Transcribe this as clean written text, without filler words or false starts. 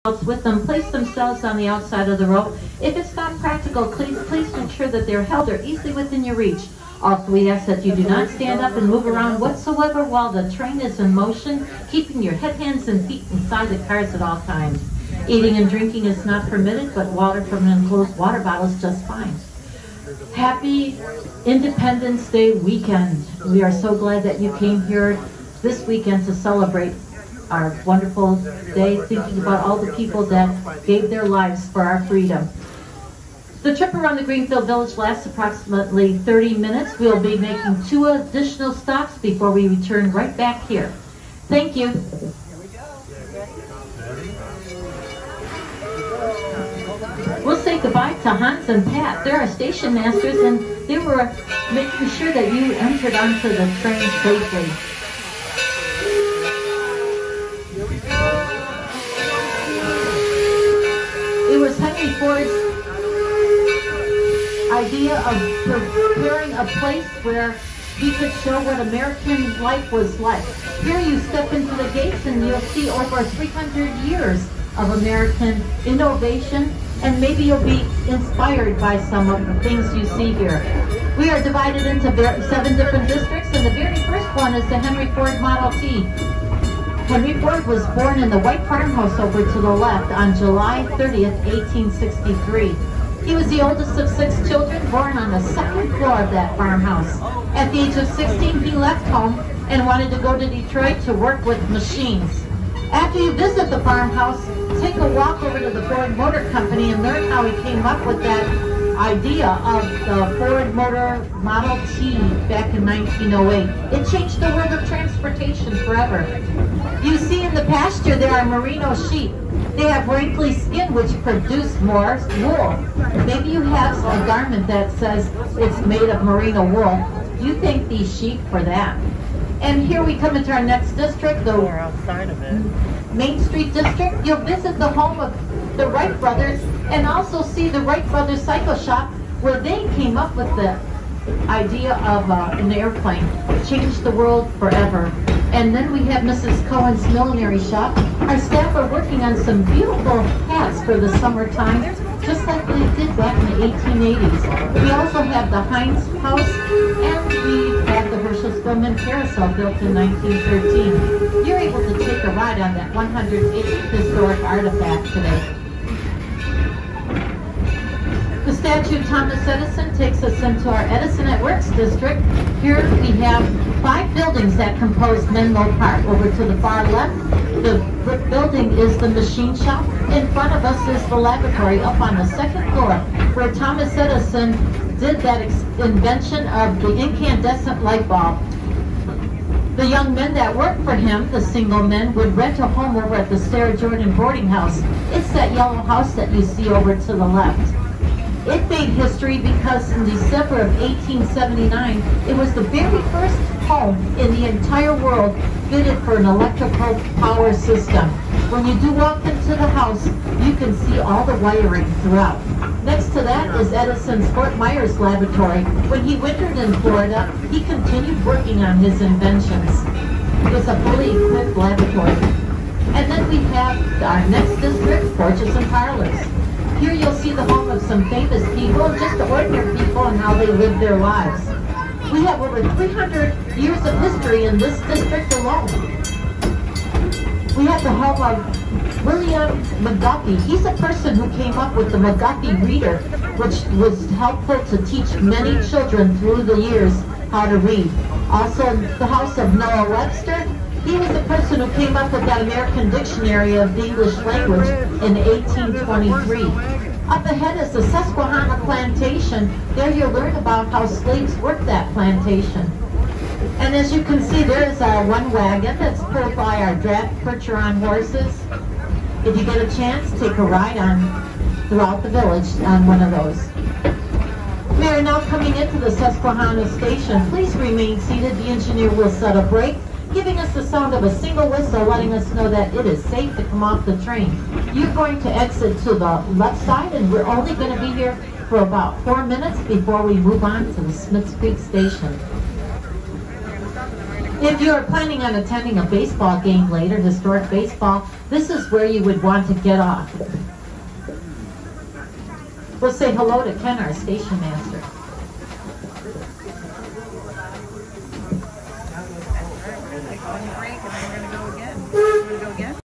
with them place themselves on the outside of the rope. If it's not practical, please ensure that they're held or easily within your reach. Also, we ask that you do not stand up and move around whatsoever while the train is in motion, keeping your head, hands, and feet inside the cars at all times. Eating and drinking is not permitted, but water from an enclosed water bottle is just fine. Happy Independence Day weekend. We are so glad that you came here this weekend to celebrate our wonderful day, thinking about all the people that gave their lives for our freedom. The trip around the Greenfield Village lasts approximately 30 minutes. We'll be making 2 additional stops before we return right back here. Thank you. We'll say goodbye to Hans and Pat. They're our station masters, and they were making sure that you entered onto the train safely. It was Henry Ford's idea of preparing a place where he could show what American life was like. Here you step into the gates and you'll see over 300 years of American innovation, and maybe you'll be inspired by some of the things you see here. We are divided into 7 different districts, and the very first one is the Henry Ford Model T. Henry Ford was born in the white farmhouse over to the left on July 30th, 1863. He was the oldest of 6 children, born on the 2nd floor of that farmhouse. At the age of 16, he left home and wanted to go to Detroit to work with machines. After you visit the farmhouse, take a walk over to the Ford Motor Company and learn how he came up with that idea of the Ford Motor Model T back in 1908. It changed the world of transportation forever. You see in the pasture there are merino sheep. They have wrinkly skin which produce more wool. Maybe you have a garment that says it's made of merino wool. You thank these sheep for that. And here we come into our next district, the Main Street District. You'll visit the home of the Wright brothers and also see the Wright Brothers Cycle Shop, where they came up with the idea of an airplane. It changed the world forever. And then we have Mrs. Cohen's Millinery Shop. Our staff are working on some beautiful hats for the summertime, just like they did back in the 1880s. We also have the Heinz House, and we have the Herschel Spillman Carousel built in 1913. You're able to take a ride on that 108th historic artifact today. The statue of Thomas Edison takes us into our Edison at Works district. Here we have 5 buildings that compose Menlo Park. Over to the far left, the brick building is the machine shop. In front of us is the laboratory up on the 2nd floor, where Thomas Edison did that invention of the incandescent light bulb. The young men that worked for him, the single men, would rent a home over at the Sarah Jordan boarding house. It's that yellow house that you see over to the left. It made history because in December of 1879, it was the very first home in the entire world fitted for an electrical power system. When you do walk into the house, you can see all the wiring throughout. Next to that is Edison's Fort Myers laboratory. When he wintered in Florida, he continued working on his inventions. It's a fully equipped laboratory. And then we have our next district, Porches and Parlors. Here you'll see the home of some famous people, just ordinary people, and how they live their lives. We have over 300 years of history in this district alone. We have the home of William McGuffey. He's a person who came up with the McGuffey Reader, which was helpful to teach many children through the years how to read. Also, the house of Noah Webster. He was the person who came up with that American Dictionary of the English language in 1823. Up ahead is the Susquehanna Plantation. There you'll learn about how slaves worked that plantation. And as you can see, there is our one wagon that's pulled by our draft Percheron horses. If you get a chance, take a ride throughout the village on one of those. We are now coming into the Susquehanna station. Please remain seated. The engineer will set a brake, giving us the sound of a single whistle, letting us know that it is safe to come off the train. You're going to exit to the left side, and we're only going to be here for about 4 minutes before we move on to the Smiths Creek station. If you're planning on attending a baseball game later, historic baseball, this is where you would want to get off. We'll say hello to Ken, our station master. Break, and then we're going to go again. We're going to go again.